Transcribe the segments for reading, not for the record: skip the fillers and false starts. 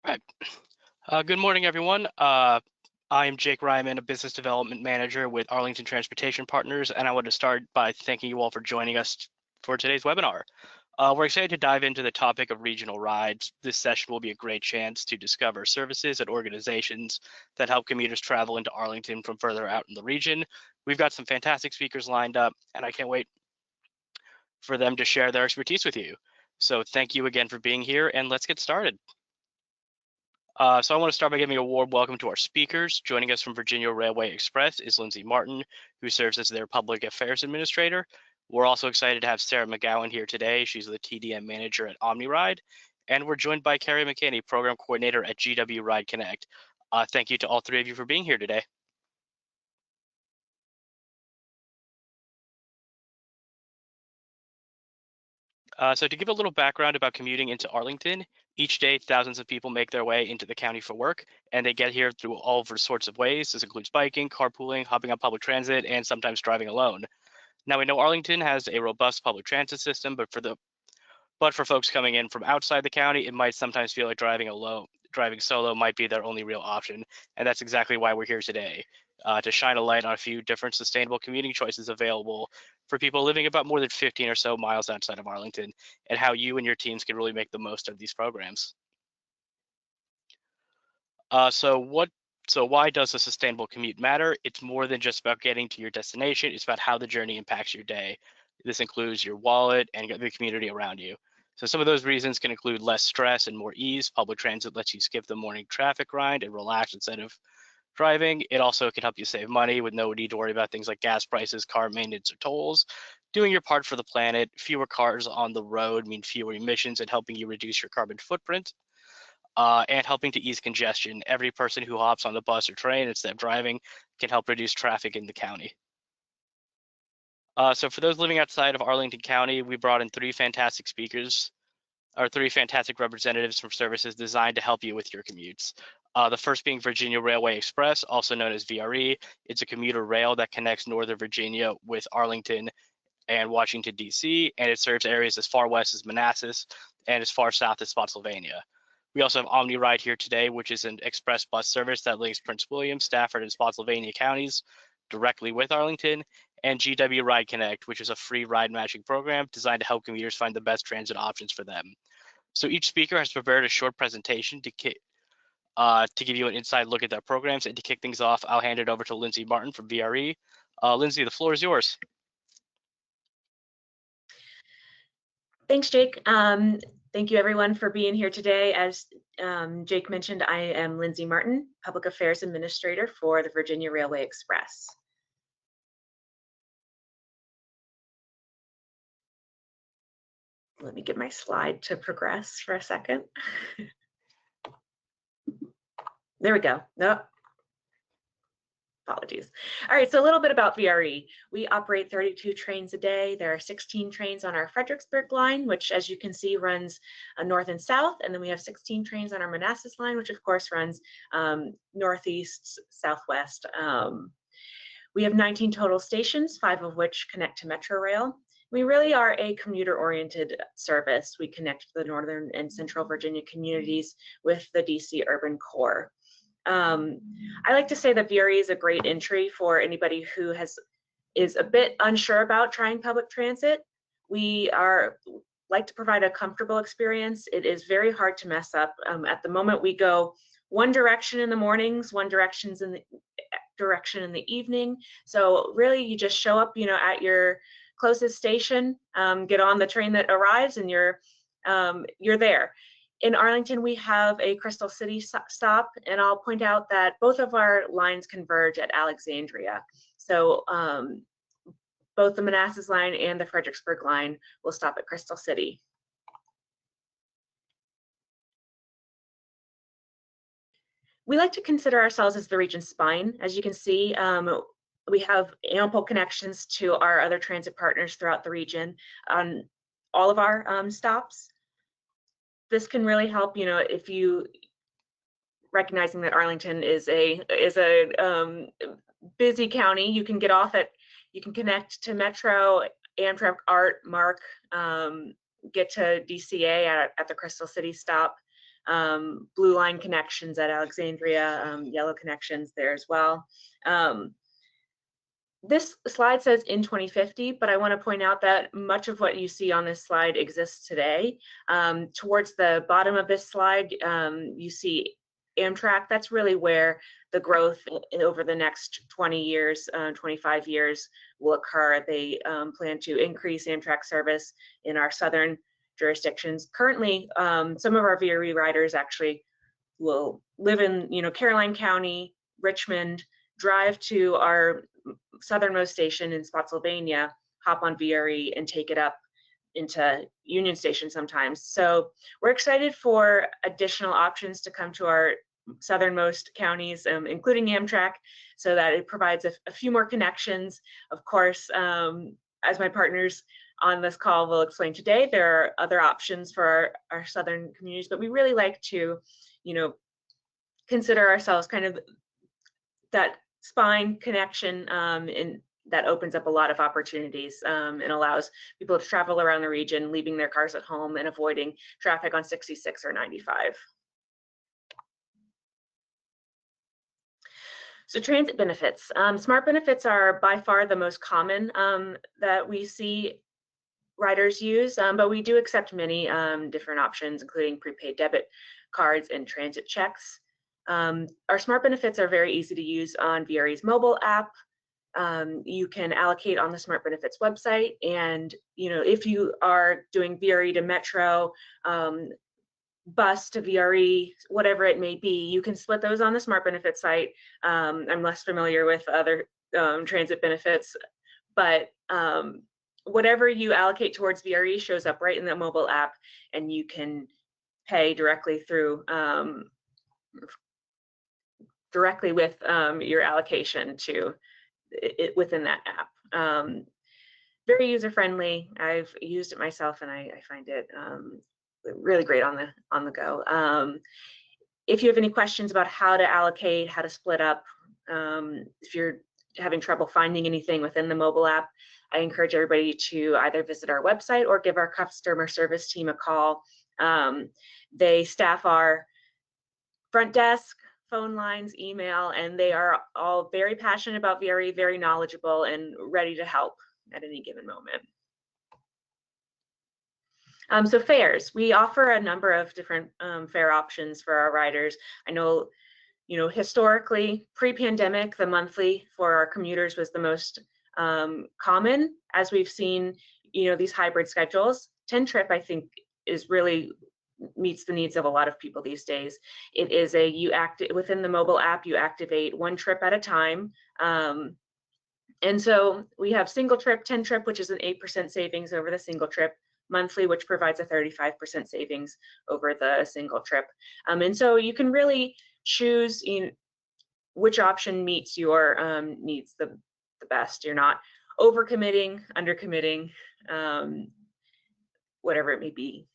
Right. Good morning, everyone. I am Jake Ryman, a business development manager with Arlington Transportation Partners, and I want to start by thanking you all for joining us for today's webinar. We're excited to dive into the topic of regional rides. This session will be a great chance to discover services and organizations that help commuters travel into Arlington from further out in the region. We've got some fantastic speakers lined up, and I can't wait for them to share their expertise with you. So thank you again for being here, and let's get started. So I want to start by giving a warm welcome to our speakers. Joining us from Virginia Railway Express is Lindsay Martin, who serves as their Public Affairs Administrator. We're also excited to have Sarah McGowan here today. She's the TDM Manager at OmniRide. And we're joined by Carrie McKinney, Program Coordinator at GW Ride Connect. Thank you to all three of you for being here today. So to give a little background about commuting into Arlington, each day thousands of people make their way into the county for work, and they get here through all sorts of ways. This includes biking, carpooling, hopping on public transit, and sometimes driving alone. Now we know Arlington has a robust public transit system, but for folks coming in from outside the county, it might sometimes feel like driving solo might be their only real option, and that's exactly why we're here today. To shine a light on a few different sustainable commuting choices available for people living about more than 15 or so miles outside of Arlington, and how you and your teams can really make the most of these programs. So why does a sustainable commute matter? It's more than just about getting to your destination. It's about how the journey impacts your day. This includes your wallet and the community around you. So some of those reasons can include less stress and more ease. Public transit lets you skip the morning traffic grind and relax instead of driving. It also can help you save money with no need to worry about things like gas prices, car maintenance, or tolls. Doing your part for the planet, fewer cars on the road mean fewer emissions and helping you reduce your carbon footprint. And helping to ease congestion. Every person who hops on the bus or train instead of driving can help reduce traffic in the county. So for those living outside of Arlington County, we brought in three fantastic representatives from services designed to help you with your commutes. The first being Virginia Railway Express, also known as VRE. It's a commuter rail that connects Northern Virginia with Arlington and Washington, D.C., and it serves areas as far west as Manassas and as far south as Spotsylvania. We also have OmniRide here today, which is an express bus service that links Prince William, Stafford, and Spotsylvania counties directly with Arlington, and GW Ride Connect, which is a free ride matching program designed to help commuters find the best transit options for them. So each speaker has prepared a short presentation to give you an inside look at their programs, and to kick things off, I'll hand it over to Lindsay Martin from VRE. Lindsay, the floor is yours. Thanks, Jake. Thank you everyone for being here today. As Jake mentioned, I am Lindsay Martin, Public Affairs Administrator for the Virginia Railway Express. Let me get my slide to progress for a second. There we go. Nope. Apologies. All right, so a little bit about VRE. We operate 32 trains a day. There are 16 trains on our Fredericksburg line, which, as you can see, runs north and south. And then we have 16 trains on our Manassas line, which of course runs northeast, southwest. We have 19 total stations, 5 of which connect to Metro Rail. We really are a commuter-oriented service. We connect the northern and central Virginia communities with the DC urban core. I like to say that VRE is a great entry for anybody who is a bit unsure about trying public transit. We like to provide a comfortable experience. It is very hard to mess up. At the moment, we go one direction in the mornings, one direction in the evening. So really, you just show up, at your closest station, get on the train that arrives, and you're there. In Arlington, we have a Crystal City stop, and I'll point out that both of our lines converge at Alexandria. So both the Manassas line and the Fredericksburg line will stop at Crystal City. We like to consider ourselves as the region's spine. As you can see, we have ample connections to our other transit partners throughout the region on all of our stops. This can really help, if you recognizing that Arlington is a busy county. You can connect to Metro, Amtrak, ART, MARC, get to DCA at the Crystal City stop. blue line connections at Alexandria, yellow connections there as well. This slide says in 2050, but I want to point out that much of what you see on this slide exists today. Towards the bottom of this slide, you see Amtrak. That's really where the growth over the next 20 years, 25 years will occur. They plan to increase Amtrak service in our southern jurisdictions. Currently, some of our VRE riders actually will live in, Caroline County, Richmond, drive to our southernmost station in Spotsylvania, hop on VRE and take it up into Union Station sometimes. So we're excited for additional options to come to our southernmost counties, including Amtrak, so that it provides a few more connections. Of course, as my partners on this call will explain today, there are other options for our southern communities, but we really like to, consider ourselves kind of that spine connection, and that opens up a lot of opportunities, and allows people to travel around the region, leaving their cars at home and avoiding traffic on 66 or 95. So transit benefits. Smart benefits are by far the most common that we see riders use, but we do accept many different options, including prepaid debit cards and transit checks. Our smart benefits are very easy to use on VRE's mobile app. You can allocate on the smart benefits website, and if you are doing VRE to Metro, bus to VRE, whatever it may be, you can split those on the smart benefits site. I'm less familiar with other transit benefits, but whatever you allocate towards VRE shows up right in the mobile app, and you can pay directly through directly with your allocation to it within that app. Very user-friendly. I've used it myself, and I find it really great on the go. If you have any questions about how to allocate, how to split up, if you're having trouble finding anything within the mobile app, I encourage everybody to either visit our website or give our customer service team a call. They staff our front desk, phone lines, email, and they are all very passionate about VRE, very knowledgeable, and ready to help at any given moment. So fares, we offer a number of different fare options for our riders. I know, historically, pre-pandemic, the monthly for our commuters was the most common. As we've seen, these hybrid schedules, 10 trip, I think, is really meets the needs of a lot of people these days. It is within the mobile app, you activate 1 trip at a time. And so we have single trip, 10 trip, which is an 8% savings over the single trip, monthly, which provides a 35% savings over the single trip. And so you can really choose which option meets your needs the best. You're not overcommitting, undercommitting, whatever it may be.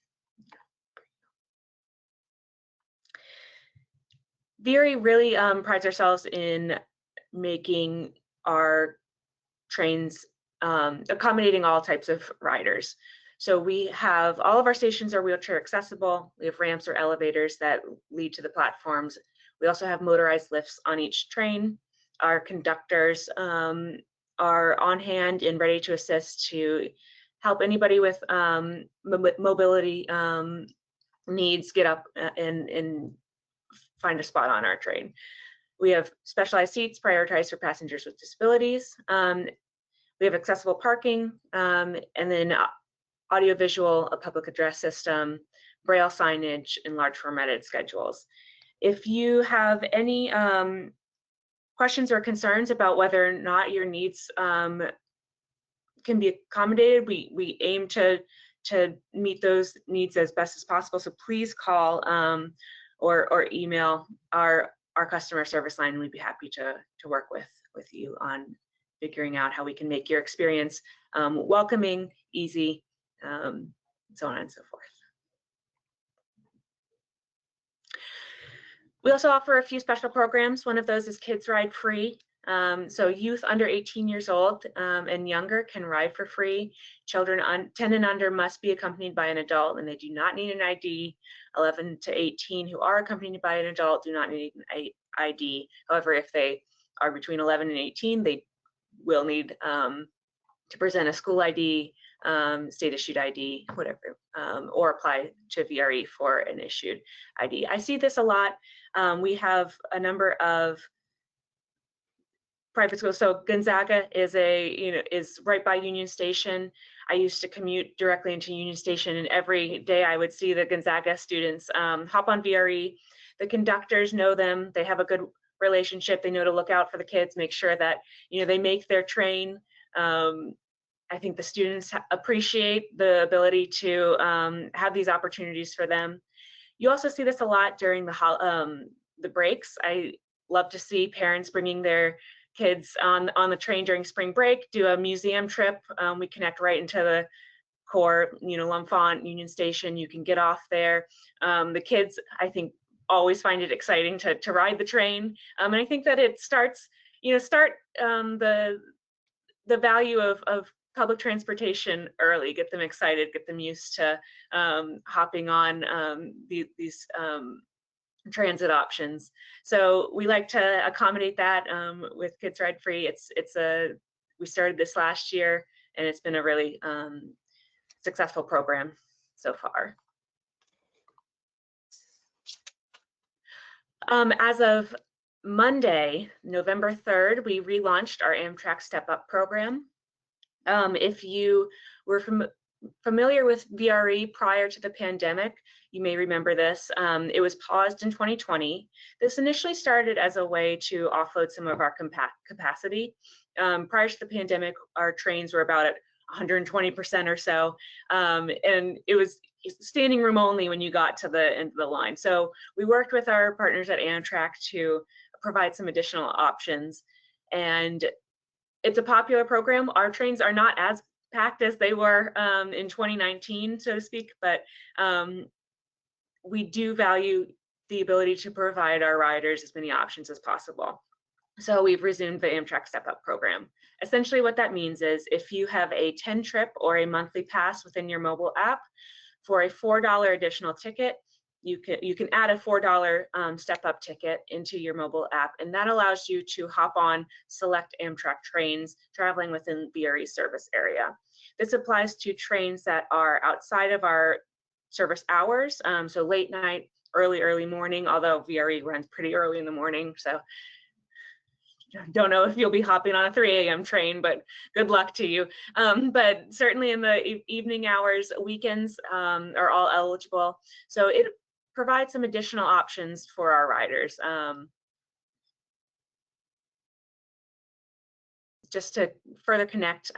VRE really prides ourselves in making our trains accommodating all types of riders. So we have all of our stations are wheelchair accessible. We have ramps or elevators that lead to the platforms. We also have motorized lifts on each train. Our conductors are on hand and ready to assist to help anybody with mobility needs get up and find a spot on our train. We have specialized seats prioritized for passengers with disabilities. We have accessible parking, and then audiovisual, a public address system, braille signage, and large formatted schedules. If you have any questions or concerns about whether or not your needs can be accommodated, we aim to meet those needs as best as possible. So please call or email our customer service line, and we'd be happy to work with you on figuring out how we can make your experience welcoming, easy, so on and so forth. We also offer a few special programs. One of those is Kids Ride Free. So youth under 18 years old and younger can ride for free. Children 10 and under must be accompanied by an adult, and they do not need an ID. 11 to 18 who are accompanied by an adult do not need an ID. However, if they are between 11 and 18, they will need to present a school ID, state issued ID, whatever, or apply to VRE for an issued ID. I see this a lot. We have a number of private schools. So Gonzaga is is right by Union Station. I used to commute directly into Union Station, and every day I would see the Gonzaga students hop on VRE. The conductors know them. They have a good relationship. They know to look out for the kids, make sure that they make their train. I think the students appreciate the ability to have these opportunities for them. You also see this a lot during the breaks. I love to see parents bringing their kids on the train during spring break, do a museum trip. We connect right into the core, L'Enfant, Union Station. You can get off there. The kids, I think, always find it exciting to ride the train. And I think that it starts, the value of public transportation early, get them excited, get them used to hopping on these transit options. So we like to accommodate that with Kids Ride Free. We started this last year, and it's been a really successful program so far. As of Monday, November 3rd, we relaunched our Amtrak Step Up program. If you were familiar with VRE prior to the pandemic, you may remember this. It was paused in 2020. This initially started as a way to offload some of our capacity. Prior to the pandemic, our trains were about at 120% or so, and it was standing room only when you got to the end of the line. So we worked with our partners at Amtrak to provide some additional options, and it's a popular program. Our trains are not as packed as they were in 2019, so to speak, but we do value the ability to provide our riders as many options as possible. So we've resumed the Amtrak Step Up program. Essentially what that means is if you have a 10 trip or a monthly pass within your mobile app, for a $4 additional ticket, you can add a $4 Step Up ticket into your mobile app, and that allows you to hop on select Amtrak trains traveling within VRE service area. This applies to trains that are outside of our service hours, so late night, early morning, although VRE runs pretty early in the morning, so don't know if you'll be hopping on a 3 a.m. train, but good luck to you. But certainly in the evening hours, weekends are all eligible. So it provides some additional options for our riders. Just to further connect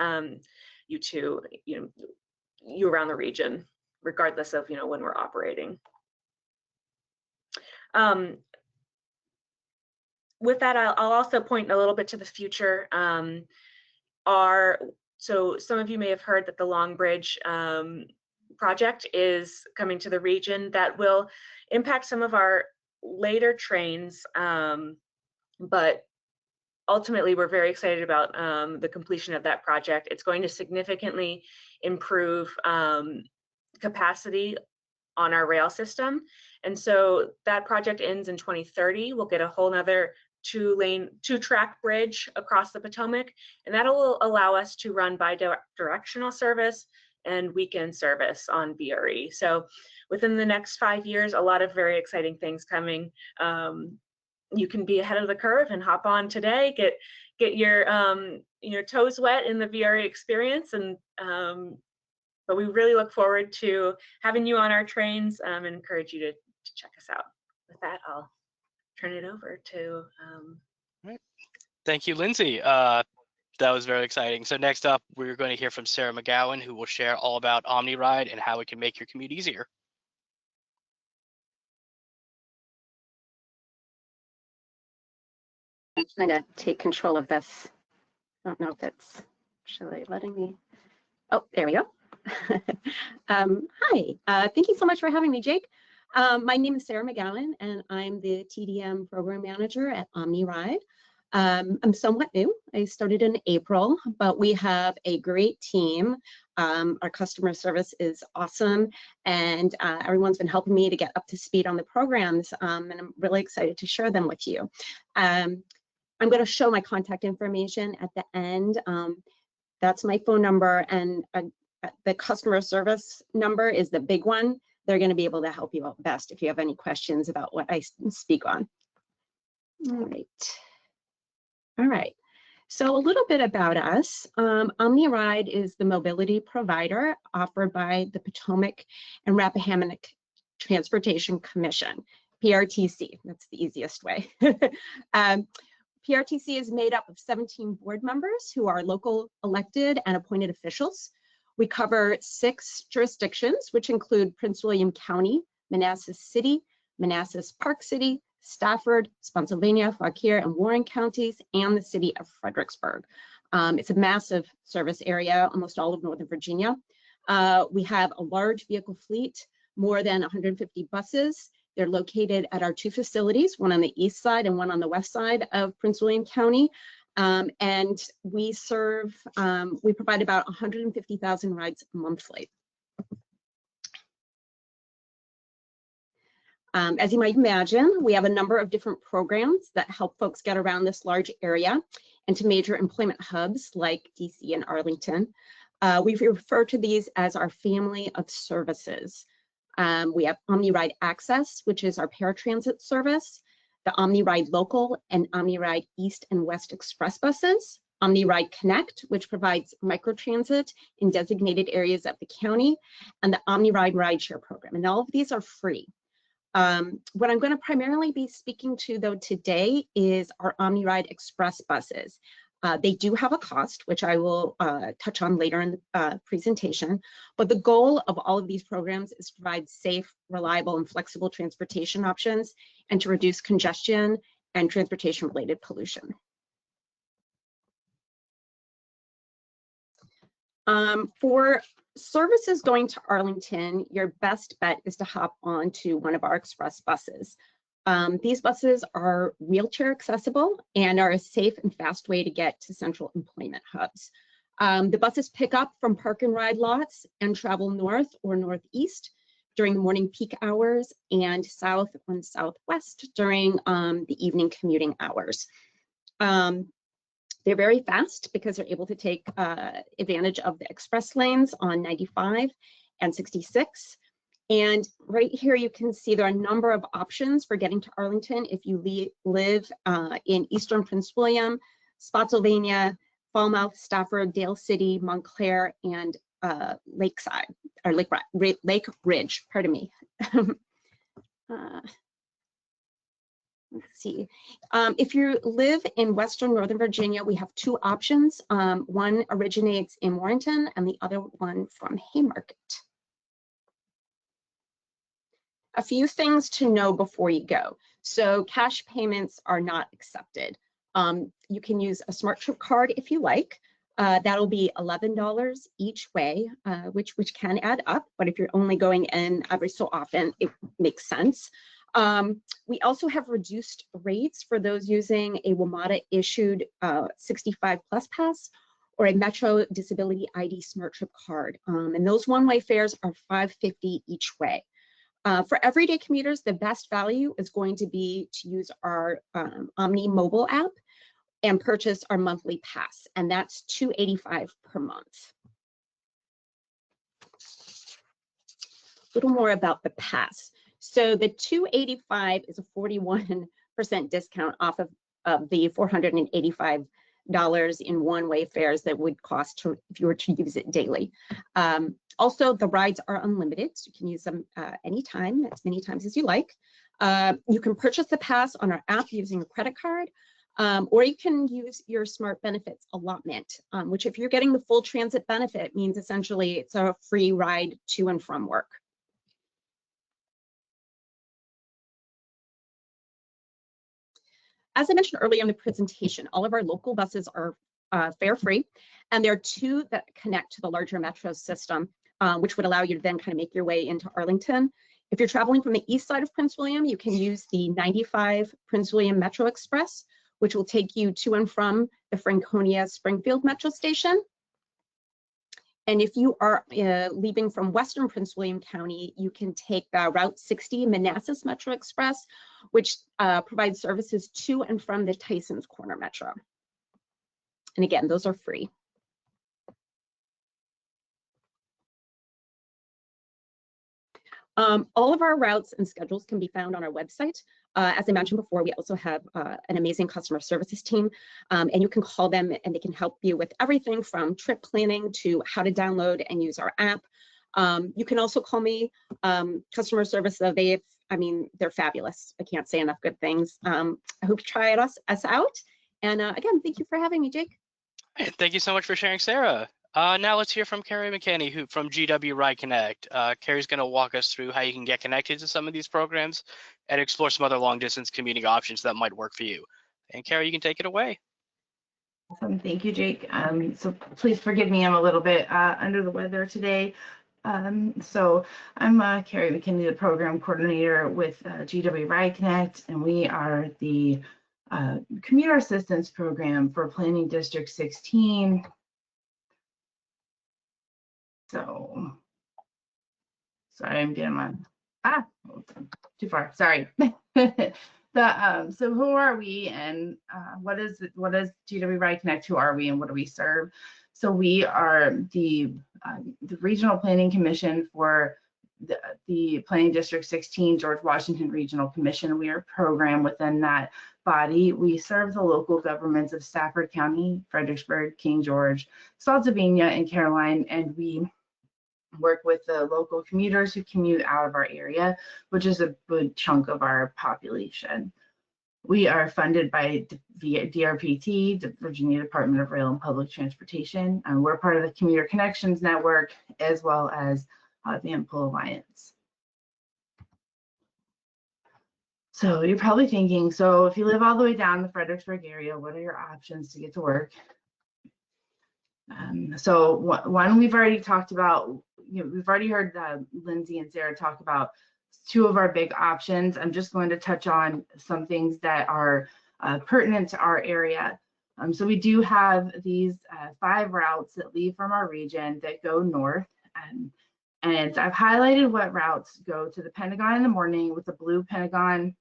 you to you around the region, regardless of when we're operating. With that, I'll also point a little bit to the future. So some of you may have heard that the Long Bridge project is coming to the region. That will impact some of our later trains, but ultimately we're very excited about the completion of that project. It's going to significantly improve capacity on our rail system. And so that project ends in 2030. We'll get a whole nother two-track bridge across the Potomac, and that'll allow us to run bi-directional service and weekend service on VRE. So within the next 5 years, a lot of very exciting things coming. You can be ahead of the curve and hop on today, get your toes wet in the VRE experience, and but we really look forward to having you on our trains and encourage you to check us out. With that, I'll turn it over to. Right. Thank you, Lindsay. That was very exciting. So next up, we're going to hear from Sarah McGowan, who will share all about OmniRide and how it can make your commute easier. I'm trying to take control of this. I don't know if it's actually letting me. Oh, there we go. Hi, thank you so much for having me, Jake. My name is Sarah McGowan, and I'm the TDM program manager at OmniRide. I'm somewhat new. I started in April, but we have a great team. Our customer service is awesome, and everyone's been helping me to get up to speed on the programs, and I'm really excited to share them with you. I'm going to show my contact information at the end. That's my phone number, and the customer service number is the big one. They're going to be able to help you out best if you have any questions about what I speak on. All right. So a little bit about us. OmniRide is the mobility provider offered by the Potomac and Rappahannock Transportation Commission, PRTC. That's the easiest way. PRTC is made up of 17 board members who are local elected and appointed officials. We cover 6 jurisdictions, which include Prince William County, Manassas City, Manassas Park City, Stafford, Spotsylvania, Fauquier, and Warren counties, and the city of Fredericksburg. It's a massive service area, almost all of Northern Virginia. We have a large vehicle fleet, more than 150 buses. They're located at our 2 facilities, one on the east side and one on the west side of Prince William County. And we provide about 150,000 rides monthly. As you might imagine, we have a number of different programs that help folks get around this large area and to major employment hubs like DC and Arlington. We refer to these as our family of services. We have OmniRide Access, which is our paratransit service, the OmniRide Local and OmniRide East and West Express buses, OmniRide Connect, which provides microtransit in designated areas of the county, and the OmniRide Rideshare program. And all of these are free. What I'm going to primarily be speaking to, though, today is our OmniRide Express buses. They do have a cost, which I will touch on later in the presentation, but the goal of all of these programs is to provide safe, reliable, and flexible transportation options and to reduce congestion and transportation-related pollution. For services going to Arlington, your best bet is to hop on to one of our express buses. These buses are wheelchair accessible and are a safe and fast way to get to central employment hubs. The buses pick up from park and ride lots and travel north or northeast during the morning peak hours and south and southwest during the evening commuting hours. They're very fast because they're able to take advantage of the express lanes on 95 and 66. And right here, you can see there are a number of options for getting to Arlington if you live in Eastern Prince William, Spotsylvania, Falmouth, Stafford, Dale City, Montclair, and Lakeside, or Lake Ridge, pardon me. Let's see. If you live in Western Northern Virginia, we have 2 options. One originates in Warrenton and the other one from Haymarket. A few things to know before you go. So cash payments are not accepted. You can use a Smart Trip card if you like. That'll be $11 each way, which can add up, but if you're only going in every so often, it makes sense. We also have reduced rates for those using a WMATA issued 65 plus pass or a Metro Disability ID Smart Trip card. And those one-way fares are $5.50 each way. For everyday commuters, the best value is going to be to use our Omni mobile app and purchase our monthly pass, and that's $2.85 per month. A little more about the pass. So the $2.85 is a 41% discount off of the $485 in one-way fares that would cost if you were to use it daily. Also, the rides are unlimited, so you can use them anytime, as many times as you like. You can purchase the pass on our app using a credit card, or you can use your Smart Benefits allotment, which if you're getting the full transit benefit means essentially it's a free ride to and from work. As I mentioned earlier in the presentation, all of our local buses are fare free, and there are 2 that connect to the larger metro system, which would allow you to then kind of make your way into Arlington. If you're traveling from the east side of Prince William, you can use the 95 Prince William Metro Express, which will take you to and from the Franconia Springfield Metro Station. And if you are leaving from Western Prince William County, you can take the Route 60 Manassas Metro Express, which provides services to and from the Tysons Corner Metro. And again, those are free. All of our routes and schedules can be found on our website. As I mentioned before, we also have an amazing customer services team, and you can call them and they can help you with everything from trip planning to how to download and use our app. You can also call me. Customer service, though, they're fabulous. I can't say enough good things. I hope you try us out. And again, thank you for having me, Jake. Hey, thank you so much for sharing, Sarah. Now let's hear from Carrie McKinney from GW Ride Connect. Carrie's going to walk us through how you can get connected to some of these programs and explore some other long distance commuting options that might work for you. And Carrie, you can take it away. Awesome, thank you, Jake. So please forgive me, I'm a little bit under the weather today. So I'm Carrie McKinney, the program coordinator with GW Ride Connect, and we are the commuter assistance program for Planning District 16. So, sorry, I'm getting my, too far, sorry. So who are we and what is GW Ride Connect, who are we and what do we serve? So we are the Regional Planning Commission for the Planning District 16 George Washington Regional Commission. We are a program within that body. We serve the local governments of Stafford County, Fredericksburg, King George, Spotsylvania, and Caroline, and we work with the local commuters who commute out of our area, which is a good chunk of our population. We are funded by DRPT, the Virginia Department of Rail and Public Transportation, and we're part of the Commuter Connections Network, as well as the Ampul Alliance. So you're probably thinking, so if you live all the way down the Fredericksburg area, what are your options to get to work? So one we've already talked about, we've already heard Lindsay and Sarah talk about two of our big options. I'm just going to touch on some things that are pertinent to our area. So we do have these 5 routes that leave from our region that go north. And I've highlighted what routes go to the Pentagon in the morning with the blue Pentagon.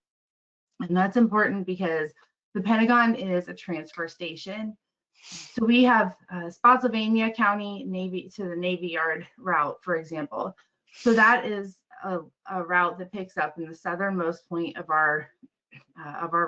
And that's important because the Pentagon is a transfer station. So we have Spotsylvania County Navy to the Navy Yard route, for example. So that is a route that picks up in the southernmost point of our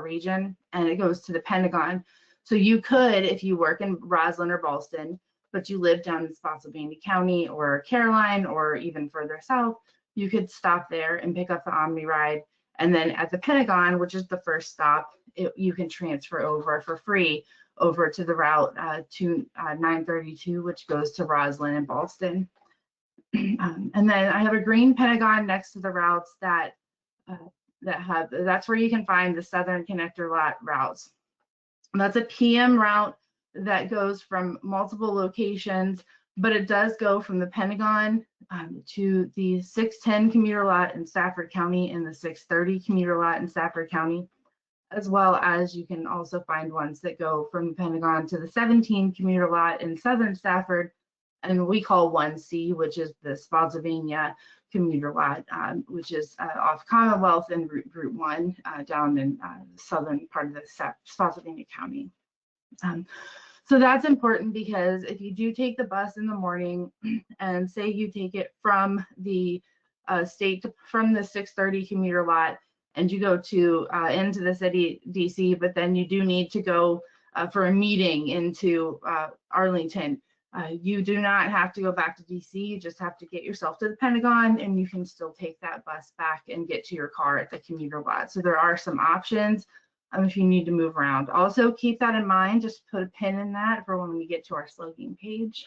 region, and it goes to the Pentagon. So you could, if you work in Roslyn or Ballston, but you live down in Spotsylvania County or Caroline or even further south, you could stop there and pick up the Omni ride. And then at the Pentagon, which is the first stop, you can transfer over for free over to the route 932, which goes to Roslyn and Ballston. And then I have a green Pentagon next to the routes that's where you can find the Southern Connector Lot routes. And that's a PM route that goes from multiple locations, but it does go from the Pentagon to the 610 commuter lot in Stafford County and the 630 commuter lot in Stafford County, as well as you can also find ones that go from the Pentagon to the 17 commuter lot in Southern Stafford, and we call 1C, which is the Spotsylvania commuter lot, which is off Commonwealth and Route 1 down in the southern part of the Spotsylvania County. So that's important because if you do take the bus in the morning and say you take it from the from the 630 commuter lot and you go to into the city DC, but then you do need to go for a meeting into Arlington, you do not have to go back to DC. You just have to get yourself to the Pentagon and you can still take that bus back and get to your car at the commuter lot. So there are some options if you need to move around. Also keep that in mind, just put a pin in that for when we get to our slugging page.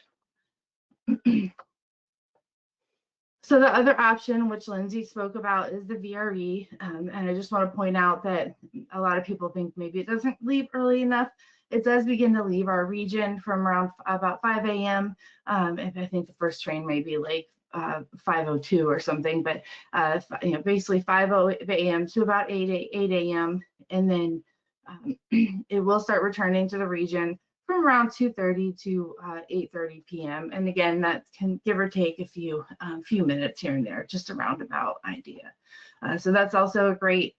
So the other option, which Lindsay spoke about, is the VRE. And I just want to point out that a lot of people think maybe it doesn't leave early enough. It does begin to leave our region from around about 5 a.m. And I think the first train may be like 5:02 or something, but basically 5 a.m. to about 8 a.m. And then It will start returning to the region from around 2:30 to 8:30 p.m. And again, that can give or take a few minutes here and there, just a roundabout idea. So that's also a great,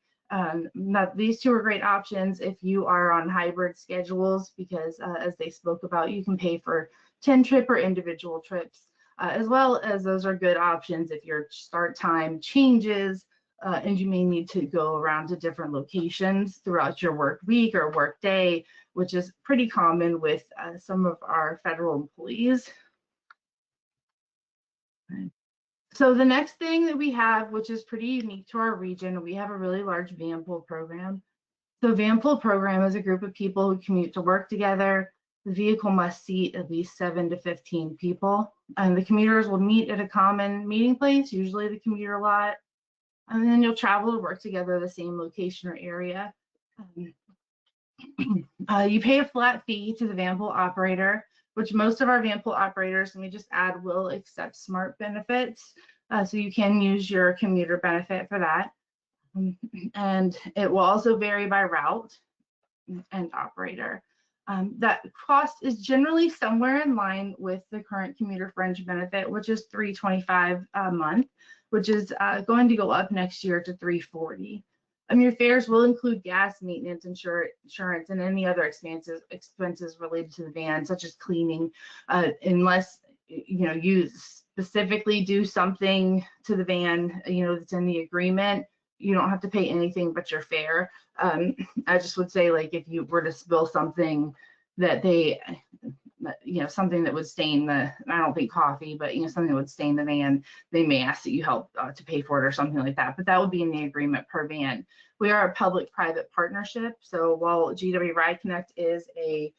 these two are great options if you are on hybrid schedules, because as they spoke about, you can pay for 10-trip or individual trips, as well as those are good options if your start time changes and you may need to go around to different locations throughout your work week or work day, which is pretty common with some of our federal employees. So the next thing that we have, which is pretty unique to our region, we have a really large van pool program. The van pool program is a group of people who commute to work together. The vehicle must seat at least 7 to 15 people, and the commuters will meet at a common meeting place, usually the commuter lot, and then you'll travel to work together at the same location or area. You pay a flat fee to the van pool operator, which most of our van pool operators, let me just add, will accept smart benefits. So you can use your commuter benefit for that. And it will also vary by route and operator. That cost is generally somewhere in line with the current commuter fringe benefit, which is $325 a month, which is going to go up next year to $340. Your fares will include gas, maintenance, insurance, and any other expenses related to the van, such as cleaning, unless you specifically do something to the van, that's in the agreement. You don't have to pay anything but your fare. I just would say, like, if you were to spill something that something that would stain I don't think coffee, but something that would stain the van, they may ask that you help to pay for it or something like that. But that would be in the agreement per van. We are a public-private partnership. So while GW Ride Connect is a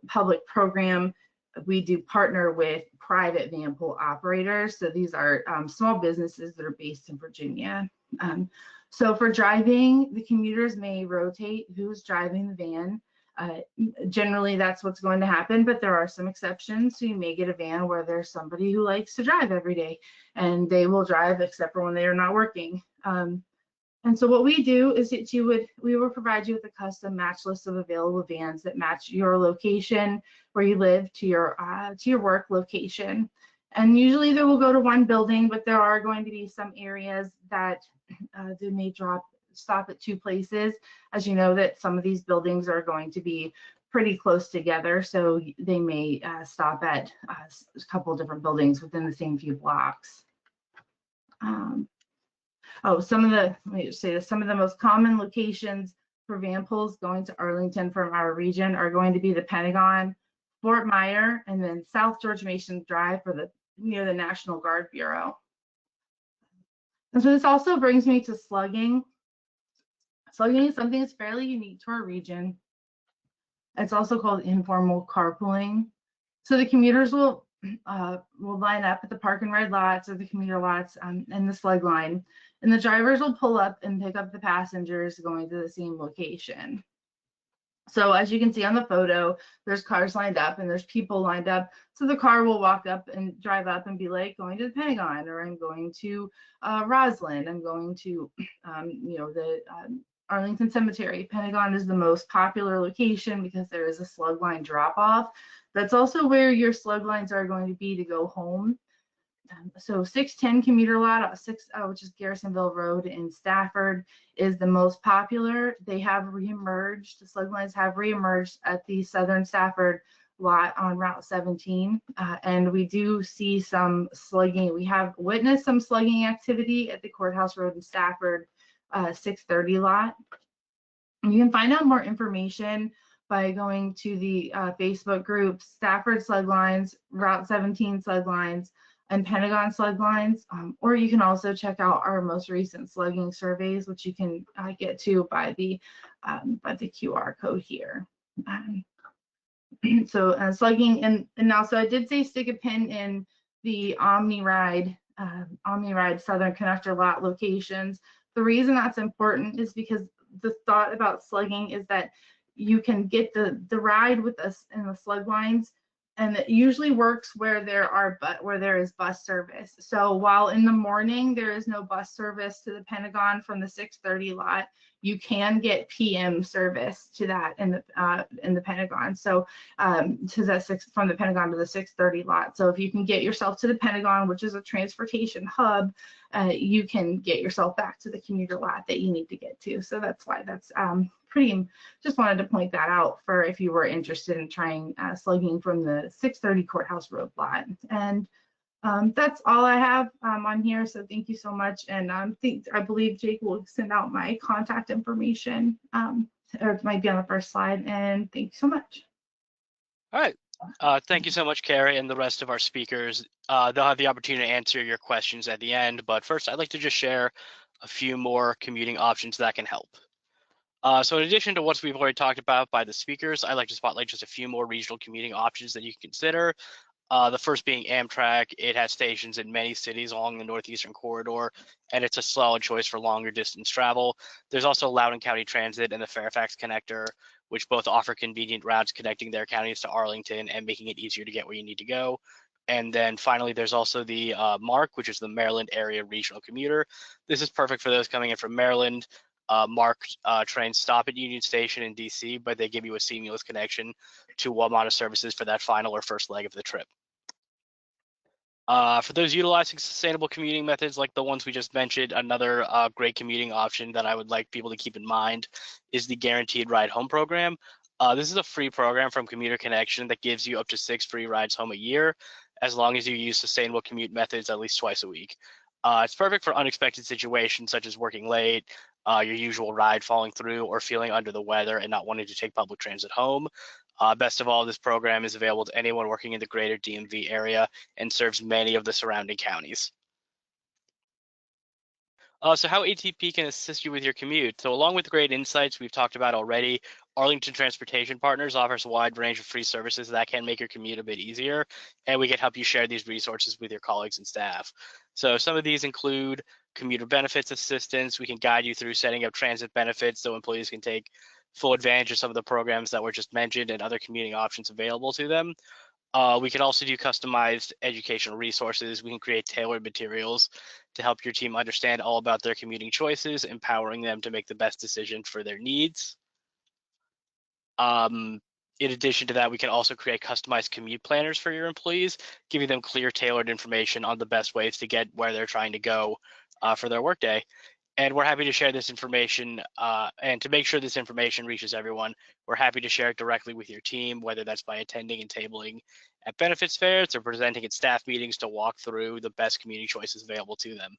public program, we do partner with private van pool operators. So these are small businesses that are based in Virginia. So for driving, the commuters may rotate who's driving the van. Generally, that's what's going to happen, but there are some exceptions. So you may get a van where there's somebody who likes to drive every day, and they will drive except for when they are not working. And so what we do is that we will provide you with a custom match list of available vans that match your location where you live to your work location. And usually they will go to one building, but there are going to be some areas that they may stop at 2 places. As you know, that some of these buildings are going to be pretty close together, so they may stop at a couple different buildings within the same few blocks. Some of the most common locations for van pools going to Arlington from our region are going to be the Pentagon, Fort Myer, and then South George Mason Drive near the National Guard Bureau. And so this also brings me to slugging. Slugging is something that's fairly unique to our region. It's also called informal carpooling. So the commuters will line up at the park and ride lots or the commuter lots and the slug line, and the drivers will pull up and pick up the passengers going to the same location. So as you can see on the photo, there's cars lined up and there's people lined up. So the car will walk up and drive up and be like, going to the Pentagon, or I'm going to Roslyn, I'm going to the Arlington Cemetery. Pentagon is the most popular location because there is a slug line drop off. That's also where your slug lines are going to be to go home. So 610 commuter lot, which is Garrisonville Road in Stafford, is the most popular. They have reemerged. The slug lines have reemerged at the Southern Stafford lot on Route 17, and we do see some slugging. We have witnessed some slugging activity at the Courthouse Road in Stafford 630 lot. And you can find out more information by going to the Facebook group Stafford Slug Lines, Route 17 Slug Lines, and Pentagon Slug Lines, or you can also check out our most recent slugging surveys, which you can get to by the QR code here. So slugging, and also I did say stick a pin in the OmniRide Southern Connector lot locations. The reason that's important is because the thought about slugging is that you can get the ride with us in the slug lines and it usually works where there is bus service. So while in the morning there is no bus service to the Pentagon from the 6:30 lot, you can get PM service to that in the Pentagon. So to that from the Pentagon to the 6:30 lot. So if you can get yourself to the Pentagon, which is a transportation hub, you can get yourself back to the commuter lot that you need to get to. So that's why that's pretty, just wanted to point that out for if you were interested in trying slugging from the 6:30 Courthouse Road lot. And that's all I have on here. So thank you so much. And I believe Jake will send out my contact information, or it might be on the first slide. And thank you so much. All right. Thank you so much, Carrie, and the rest of our speakers. They'll have the opportunity to answer your questions at the end. But first, I'd like to just share a few more commuting options that can help. So in addition to what we've already talked about by the speakers, I'd like to spotlight just a few more regional commuting options that you can consider. The first being Amtrak. It has stations in many cities along the Northeastern Corridor, and it's a solid choice for longer distance travel. There's also Loudoun County Transit and the Fairfax Connector, which both offer convenient routes connecting their counties to Arlington and making it easier to get where you need to go. And then finally, there's also the MARC, which is the Maryland Area Regional Commuter. This is perfect for those coming in from Maryland. MARC trains stop at Union Station in DC, but they give you a seamless connection to WMATA services for that final or first leg of the trip. For those utilizing sustainable commuting methods like the ones we just mentioned, another great commuting option that I would like people to keep in mind is the Guaranteed Ride Home program. This is a free program from Commuter Connection that gives you up to 6 free rides home a year, as long as you use sustainable commute methods at least twice a week. It's perfect for unexpected situations such as working late, your usual ride falling through, or feeling under the weather and not wanting to take public transit home. Best of all, this program is available to anyone working in the greater DMV area and serves many of the surrounding counties. So how ATP can assist you with your commute. So along with the great insights we've talked about already, Arlington Transportation Partners offers a wide range of free services that can make your commute a bit easier, and we can help you share these resources with your colleagues and staff. So some of these include commuter benefits assistance. We can guide you through setting up transit benefits so employees can take full advantage of some of the programs that were just mentioned and other commuting options available to them. We can also do customized educational resources. We can create tailored materials to help your team understand all about their commuting choices, empowering them to make the best decision for their needs. In addition to that, we can also create customized commute planners for your employees, giving them clear, tailored information on the best ways to get where they're trying to go for their workday. And we're happy to share this information, and to make sure this information reaches everyone, we're happy to share it directly with your team, whether that's by attending and tabling at benefits fairs or presenting at staff meetings to walk through the best commuting choices available to them.